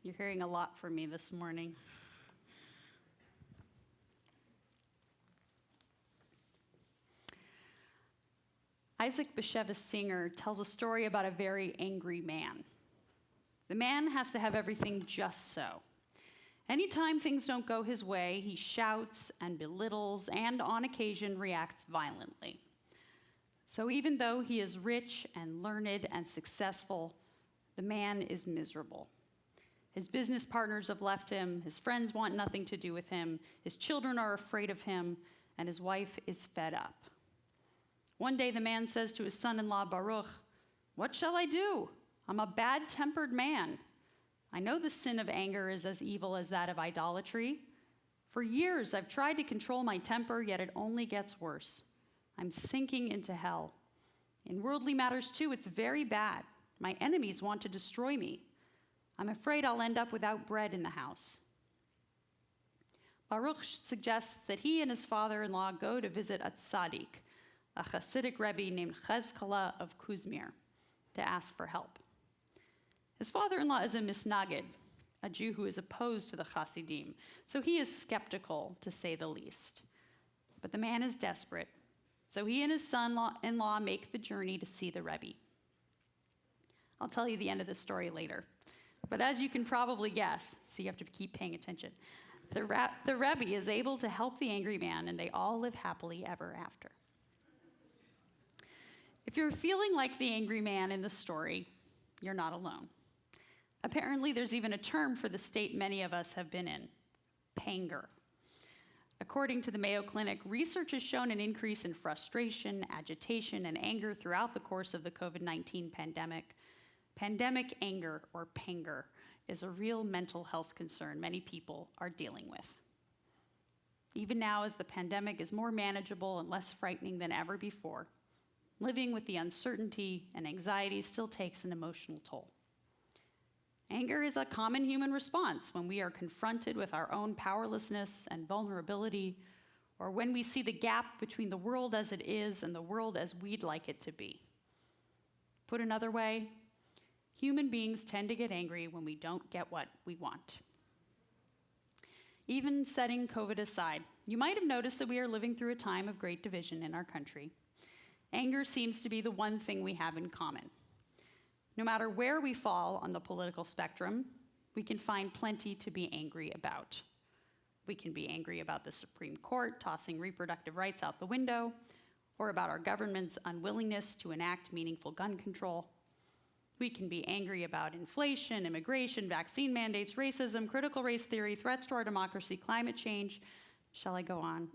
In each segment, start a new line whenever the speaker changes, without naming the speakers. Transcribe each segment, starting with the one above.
You're hearing a lot from me this morning. Isaac Bashevis Singer tells a story about a very angry man. The man has to have everything just so. Anytime things don't go his way, he shouts and belittles and on occasion reacts violently. So even though he is rich and learned and successful, the man is miserable. His business partners have left him, his friends want nothing to do with him, his children are afraid of him, and his wife is fed up. One day the man says to his son-in-law Baruch, "What shall I do? I'm a bad-tempered man. I know the sin of anger is as evil as that of idolatry. For years I've tried to control my temper, yet it only gets worse. I'm sinking into hell. In worldly matters too, it's very bad. My enemies want to destroy me. I'm afraid I'll end up without bread in the house." Baruch suggests that he and his father-in-law go to visit a tzaddik, a Hasidic Rebbe named Chezkalah of Kuzmir, to ask for help. His father-in-law is a misnagid, a Jew who is opposed to the Hasidim, so he is skeptical, to say the least. But the man is desperate, so he and his son-in-law make the journey to see the Rebbe. I'll tell you the end of the story later. But as you can probably guess, so you have to keep paying attention, the Rebbe is able to help the angry man, and they all live happily ever after. If you're feeling like the angry man in the story, you're not alone. Apparently, there's even a term for the state many of us have been in, panger. According to the Mayo Clinic, research has shown an increase in frustration, agitation, and anger throughout the course of the COVID-19 pandemic. Pandemic anger, or panger, is a real mental health concern many people are dealing with. Even now, as the pandemic is more manageable and less frightening than ever before, living with the uncertainty and anxiety still takes an emotional toll. Anger is a common human response when we are confronted with our own powerlessness and vulnerability, or when we see the gap between the world as it is and the world as we'd like it to be. Put another way, human beings tend to get angry when we don't get what we want. Even setting COVID aside, you might have noticed that we are living through a time of great division in our country. Anger seems to be the one thing we have in common. No matter where we fall on the political spectrum, we can find plenty to be angry about. We can be angry about the Supreme Court tossing reproductive rights out the window, or about our government's unwillingness to enact meaningful gun control. We can be angry about inflation, immigration, vaccine mandates, racism, critical race theory, threats to our democracy, climate change. Shall I go on?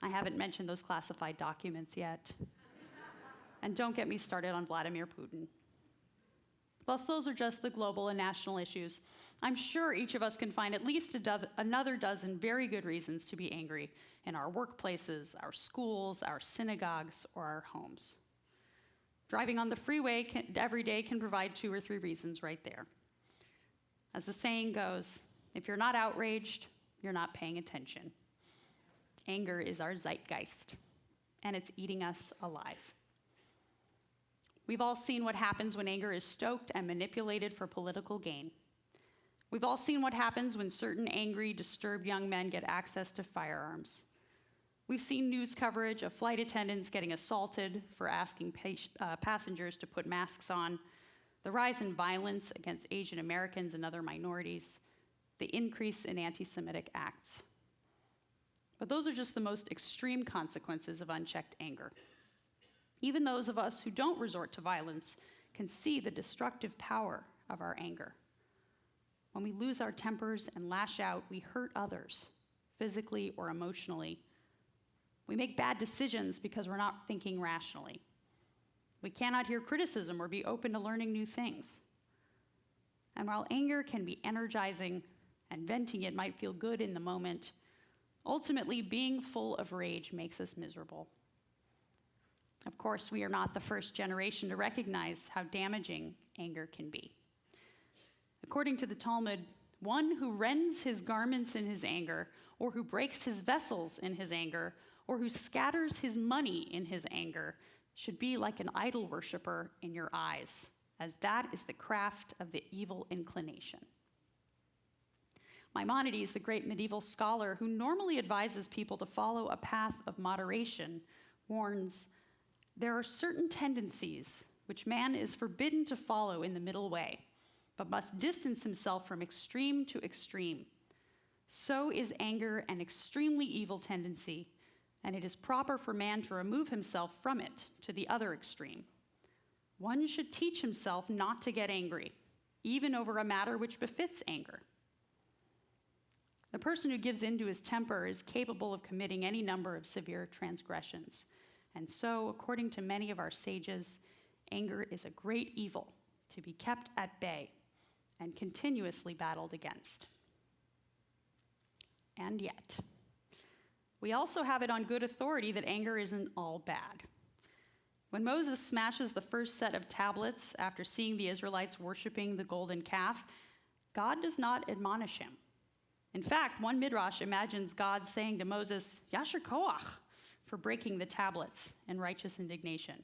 I haven't mentioned those classified documents yet. And don't get me started on Vladimir Putin. Plus, those are just the global and national issues. I'm sure each of us can find at least another dozen very good reasons to be angry in our workplaces, our schools, our synagogues, or our homes. Driving on the freeway every day can provide 2 or 3 reasons right there. As the saying goes, if you're not outraged, you're not paying attention. Anger is our zeitgeist, and it's eating us alive. We've all seen what happens when anger is stoked and manipulated for political gain. We've all seen what happens when certain angry, disturbed young men get access to firearms. We've seen news coverage of flight attendants getting assaulted for asking passengers to put masks on, the rise in violence against Asian Americans and other minorities, the increase in anti-Semitic acts. But those are just the most extreme consequences of unchecked anger. Even those of us who don't resort to violence can see the destructive power of our anger. When we lose our tempers and lash out, we hurt others, physically or emotionally. We make bad decisions because we're not thinking rationally. We cannot hear criticism or be open to learning new things. And while anger can be energizing and venting it might feel good in the moment, ultimately being full of rage makes us miserable. Of course, we are not the first generation to recognize how damaging anger can be. According to the Talmud, one who rends his garments in his anger, or who breaks his vessels in his anger, or who scatters his money in his anger, should be like an idol worshiper in your eyes, as that is the craft of the evil inclination. Maimonides, the great medieval scholar who normally advises people to follow a path of moderation, warns, there are certain tendencies which man is forbidden to follow in the middle way, but must distance himself from extreme to extreme. So is anger an extremely evil tendency, and it is proper for man to remove himself from it to the other extreme. One should teach himself not to get angry, even over a matter which befits anger. The person who gives in to his temper is capable of committing any number of severe transgressions. And so, according to many of our sages, anger is a great evil to be kept at bay and continuously battled against. And yet, we also have it on good authority that anger isn't all bad. When Moses smashes the first set of tablets after seeing the Israelites worshiping the golden calf, God does not admonish him. In fact, one midrash imagines God saying to Moses, Yasher koach, for breaking the tablets in righteous indignation.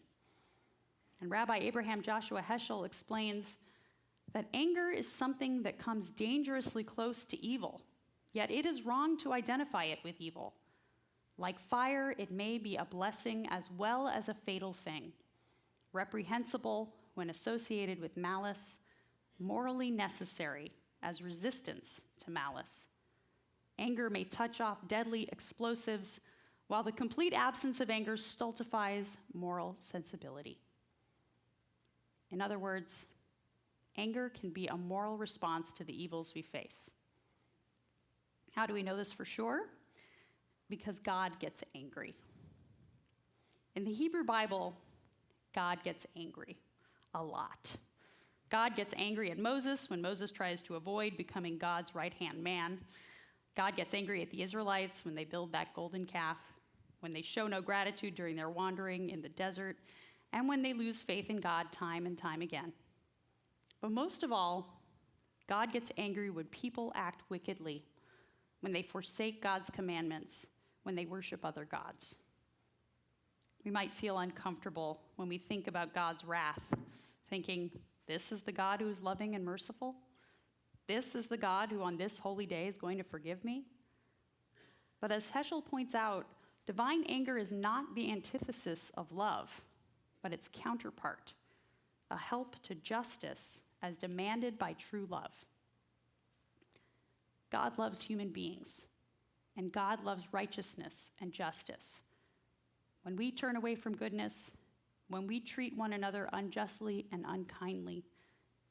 And Rabbi Abraham Joshua Heschel explains that anger is something that comes dangerously close to evil, yet it is wrong to identify it with evil. Like fire, it may be a blessing as well as a fatal thing, reprehensible when associated with malice, morally necessary as resistance to malice. Anger may touch off deadly explosives, while the complete absence of anger stultifies moral sensibility. In other words, anger can be a moral response to the evils we face. How do we know this for sure? Because God gets angry. In the Hebrew Bible, God gets angry a lot. God gets angry at Moses when Moses tries to avoid becoming God's right-hand man. God gets angry at the Israelites when they build that golden calf, when they show no gratitude during their wandering in the desert, and when they lose faith in God time and time again. But most of all, God gets angry when people act wickedly, when they forsake God's commandments, when they worship other gods. We might feel uncomfortable when we think about God's wrath, thinking, this is the God who is loving and merciful? This is the God who on this holy day is going to forgive me? But as Heschel points out, divine anger is not the antithesis of love, but its counterpart, a help to justice as demanded by true love. God loves human beings, and God loves righteousness and justice. When we turn away from goodness, when we treat one another unjustly and unkindly,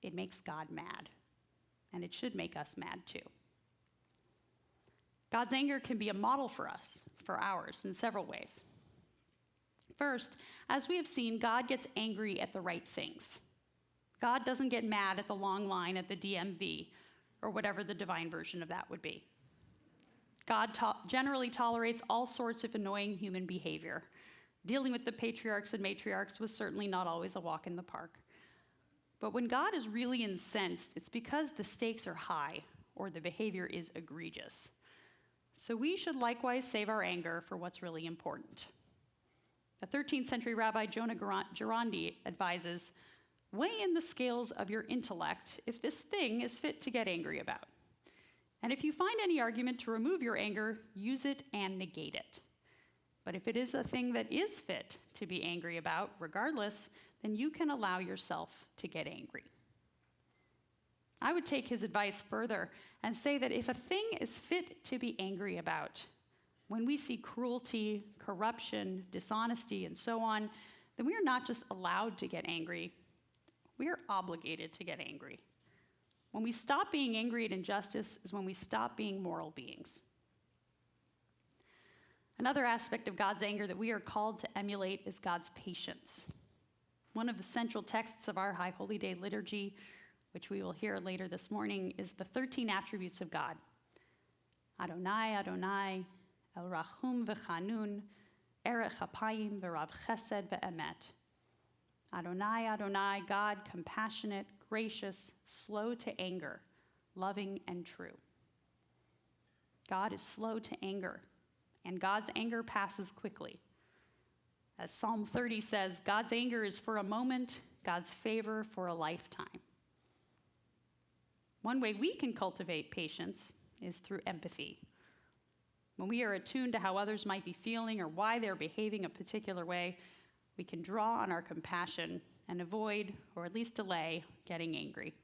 it makes God mad, and it should make us mad too. God's anger can be a model for us, for ours, in several ways. First, as we have seen, God gets angry at the right things. God doesn't get mad at the long line at the DMV, or whatever the divine version of that would be. God generally tolerates all sorts of annoying human behavior. Dealing with the patriarchs and matriarchs was certainly not always a walk in the park. But when God is really incensed, it's because the stakes are high or the behavior is egregious. So we should likewise save our anger for what's really important. The 13th century Rabbi Jonah Gerandi advises, weigh in the scales of your intellect if this thing is fit to get angry about. And if you find any argument to remove your anger, use it and negate it. But if it is a thing that is fit to be angry about, regardless, then you can allow yourself to get angry. I would take his advice further and say that if a thing is fit to be angry about, when we see cruelty, corruption, dishonesty, and so on, then we are not just allowed to get angry, we are obligated to get angry. When we stop being angry at injustice is when we stop being moral beings. Another aspect of God's anger that we are called to emulate is God's patience. One of the central texts of our High Holy Day liturgy, which we will hear later this morning, is the 13 attributes of God. Adonai, Adonai, El Rachum v'Chanun, Erech Hapayim v'Rav Chesed v'Emet. Adonai, Adonai, God, compassionate, gracious, slow to anger, loving and true. God is slow to anger, and God's anger passes quickly. As Psalm 30 says, God's anger is for a moment, God's favor for a lifetime. One way we can cultivate patience is through empathy. When we are attuned to how others might be feeling or why they're behaving a particular way, we can draw on our compassion and avoid, or at least delay, getting angry.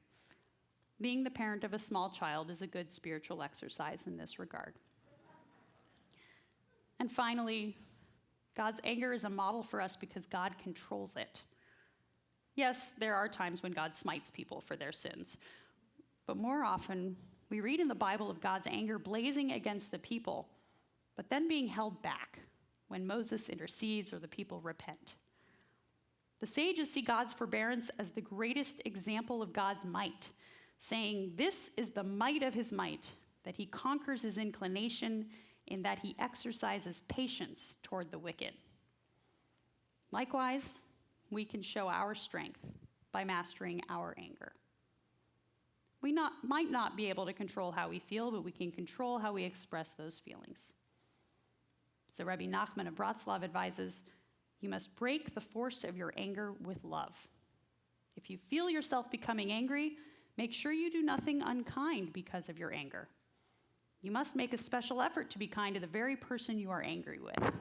Being the parent of a small child is a good spiritual exercise in this regard. And finally, God's anger is a model for us because God controls it. Yes, there are times when God smites people for their sins, but more often, we read in the Bible of God's anger blazing against the people, but then being held back when Moses intercedes or the people repent. The sages see God's forbearance as the greatest example of God's might, saying, "This is the might of his might, that he conquers his inclination in that he exercises patience toward the wicked." Likewise, we can show our strength by mastering our anger. We might not be able to control how we feel, but we can control how we express those feelings. So Rabbi Nachman of Wroclaw advises, you must break the force of your anger with love. If you feel yourself becoming angry, make sure you do nothing unkind because of your anger. You must make a special effort to be kind to the very person you are angry with.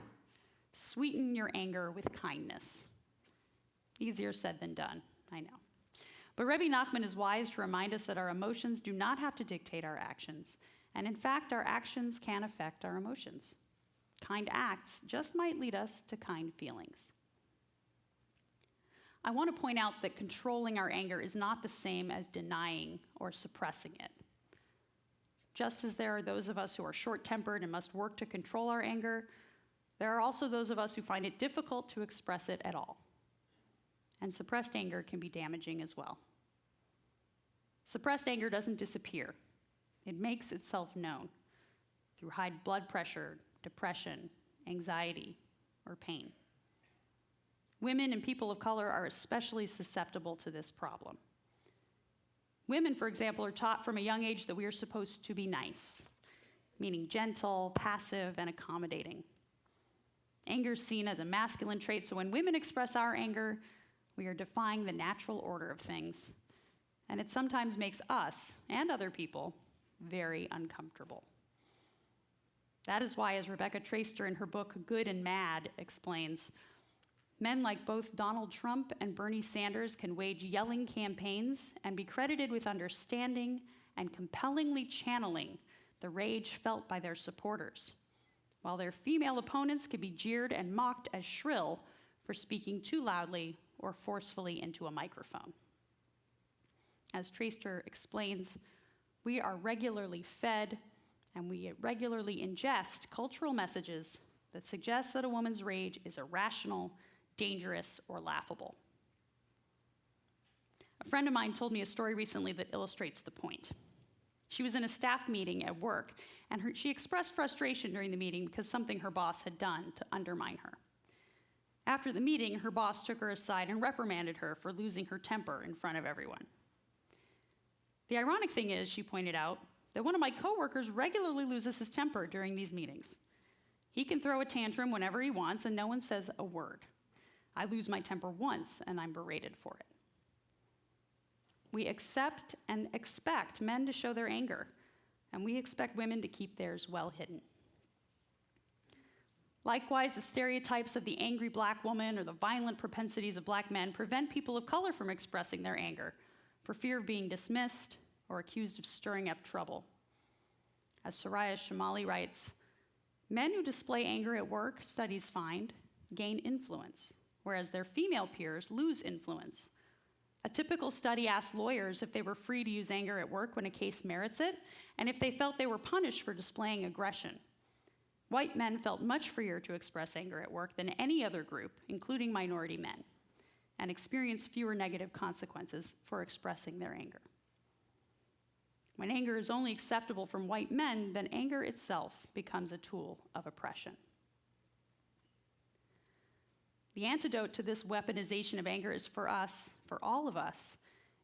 Sweeten your anger with kindness. Easier said than done, I know. But Rabbi Nachman is wise to remind us that our emotions do not have to dictate our actions, and in fact, our actions can affect our emotions. Kind acts just might lead us to kind feelings. I want to point out that controlling our anger is not the same as denying or suppressing it. Just as there are those of us who are short-tempered and must work to control our anger, there are also those of us who find it difficult to express it at all. And suppressed anger can be damaging as well. Suppressed anger doesn't disappear. It makes itself known through high blood pressure, depression, anxiety, or pain. Women and people of color are especially susceptible to this problem. Women, for example, are taught from a young age that we are supposed to be nice, meaning gentle, passive, and accommodating. Anger is seen as a masculine trait, so when women express our anger, we are defying the natural order of things, and it sometimes makes us and other people very uncomfortable. That is why, as Rebecca Traister in her book Good and Mad explains, men like both Donald Trump and Bernie Sanders can wage yelling campaigns and be credited with understanding and compellingly channeling the rage felt by their supporters, while their female opponents can be jeered and mocked as shrill for speaking too loudly or forcefully into a microphone. As Traister explains, we are regularly fed and we regularly ingest cultural messages that suggest that a woman's rage is irrational, dangerous, or laughable. A friend of mine told me a story recently that illustrates the point. She was in a staff meeting at work, and she expressed frustration during the meeting because something her boss had done to undermine her. After the meeting, her boss took her aside and reprimanded her for losing her temper in front of everyone. The ironic thing is, she pointed out, that one of my coworkers regularly loses his temper during these meetings. He can throw a tantrum whenever he wants, and no one says a word. I lose my temper once, and I'm berated for it. We accept and expect men to show their anger, and we expect women to keep theirs well hidden. Likewise, the stereotypes of the angry black woman or the violent propensities of black men prevent people of color from expressing their anger for fear of being dismissed or accused of stirring up trouble. As Soraya Shamali writes, men who display anger at work, studies find, gain influence, whereas their female peers lose influence. A typical study asked lawyers if they were free to use anger at work when a case merits it, and if they felt they were punished for displaying aggression. White men felt much freer to express anger at work than any other group, including minority men, and experienced fewer negative consequences for expressing their anger. When anger is only acceptable from white men, then anger itself becomes a tool of oppression. The antidote to this weaponization of anger is for us, for all of us,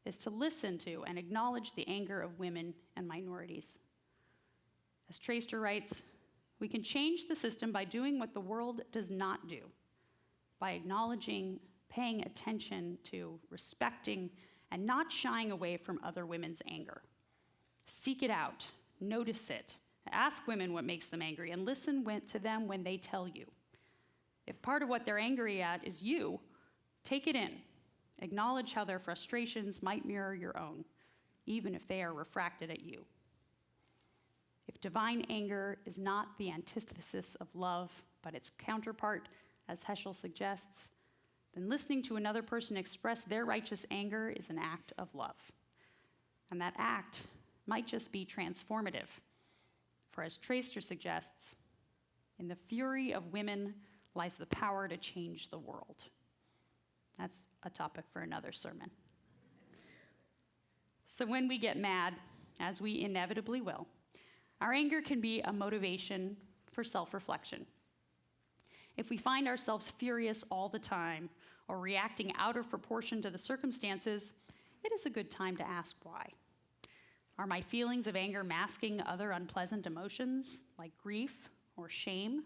is to listen to and acknowledge the anger of women and minorities. As Traister writes, we can change the system by doing what the world does not do, by acknowledging, paying attention to, respecting, and not shying away from other women's anger. Seek it out, Notice it. Ask women what makes them angry and listen to them when they tell you. If part of what they're angry at is you, take it in. Acknowledge how their frustrations might mirror your own, even if they are refracted at you. If divine anger is not the antithesis of love, but its counterpart, as Heschel suggests, then listening to another person express their righteous anger is an act of love. And that act might just be transformative. For as Traister suggests, in the fury of women lies the power to change the world. That's a topic for another sermon. So when we get mad, as we inevitably will, our anger can be a motivation for self-reflection. If we find ourselves furious all the time or reacting out of proportion to the circumstances, it is a good time to ask why. Are my feelings of anger masking other unpleasant emotions like grief or shame?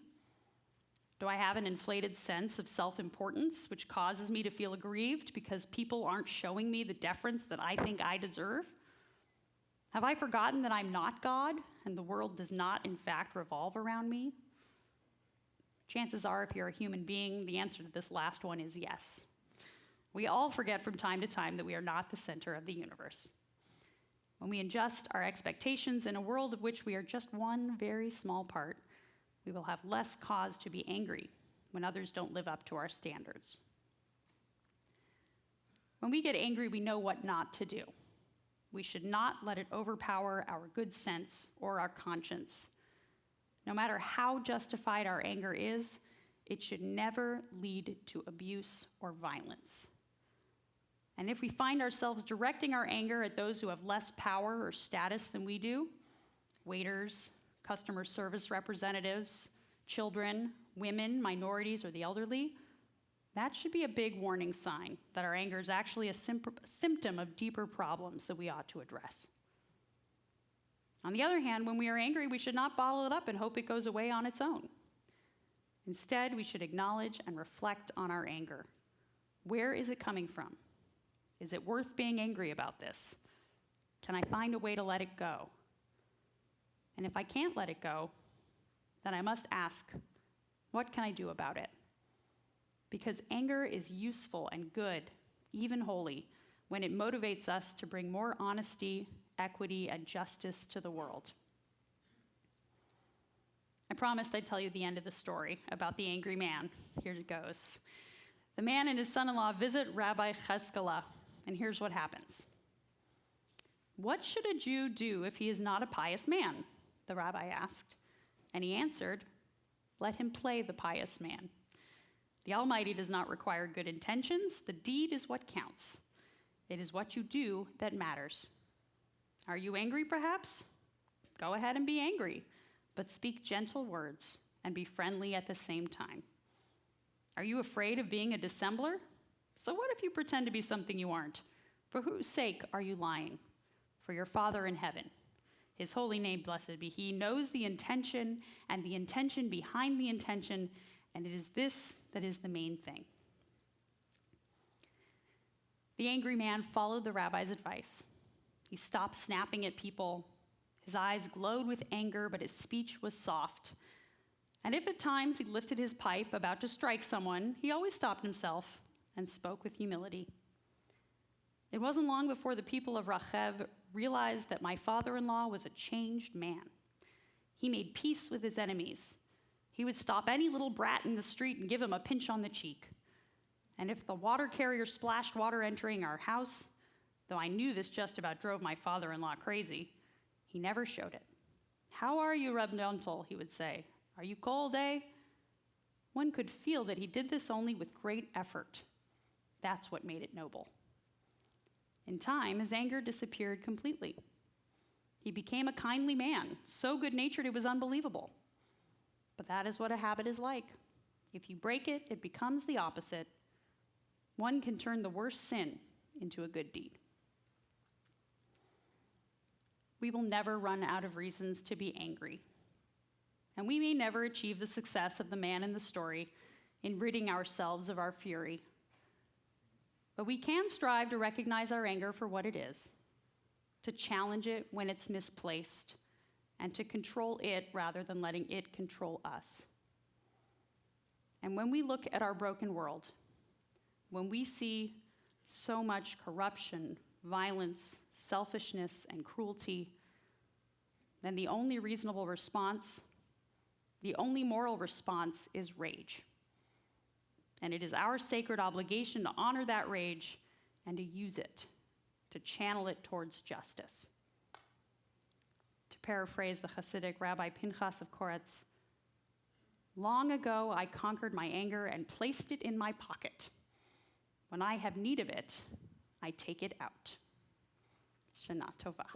Do I have an inflated sense of self-importance which causes me to feel aggrieved because people aren't showing me the deference that I think I deserve? Have I forgotten that I'm not God and the world does not, in fact, revolve around me? Chances are, if you're a human being, the answer to this last one is yes. We all forget from time to time that we are not the center of the universe. When we adjust our expectations in a world of which we are just one very small part, we will have less cause to be angry when others don't live up to our standards. When we get angry, we know what not to do. We should not let it overpower our good sense or our conscience. No matter how justified our anger is, it should never lead to abuse or violence. And if we find ourselves directing our anger at those who have less power or status than we do, waiters, customer service representatives, children, women, minorities, or the elderly, that should be a big warning sign that our anger is actually a symptom of deeper problems that we ought to address. On the other hand, when we are angry, we should not bottle it up and hope it goes away on its own. Instead, we should acknowledge and reflect on our anger. Where is it coming from? Is it worth being angry about this? Can I find a way to let it go? And if I can't let it go, then I must ask, what can I do about it? Because anger is useful and good, even holy, when it motivates us to bring more honesty, equity, and justice to the world. I promised I'd tell you the end of the story about the angry man. Here it goes. The man and his son-in-law visit Rabbi Cheskela, and here's what happens. "What should a Jew do if he is not a pious man?" the rabbi asked. And he answered, "Let him play the pious man. The Almighty does not require good intentions. The deed is what counts. It is what you do that matters. Are you angry, perhaps? Go ahead and be angry, but speak gentle words and be friendly at the same time. Are you afraid of being a dissembler? So what if you pretend to be something you aren't? For whose sake are you lying? For your Father in heaven. His holy name, blessed be he, knows the intention and the intention behind the intention, and it is this that is the main thing." The angry man followed the rabbi's advice. He stopped snapping at people. His eyes glowed with anger, but his speech was soft. And if at times he lifted his pipe about to strike someone, he always stopped himself and spoke with humility. It wasn't long before the people of Rachev realized that my father-in-law was a changed man. He made peace with his enemies. He would stop any little brat in the street and give him a pinch on the cheek. And if the water carrier splashed water entering our house, though I knew this just about drove my father-in-law crazy, he never showed it. "How are you, Reb Nontel?" he would say. "Are you cold, eh?" One could feel that he did this only with great effort. That's what made it noble. In time, his anger disappeared completely. He became a kindly man, so good-natured it was unbelievable. But that is what a habit is like. If you break it, it becomes the opposite. One can turn the worst sin into a good deed. We will never run out of reasons to be angry. And we may never achieve the success of the man in the story in ridding ourselves of our fury. But we can strive to recognize our anger for what it is, to challenge it when it's misplaced, and to control it rather than letting it control us. And when we look at our broken world, when we see so much corruption, violence, selfishness, and cruelty, then the only reasonable response, the only moral response is rage. And it is our sacred obligation to honor that rage and to use it, to channel it towards justice. To paraphrase the Hasidic Rabbi Pinchas of Koretz, long ago I conquered my anger and placed it in my pocket. When I have need of it, I take it out. Shana Tova.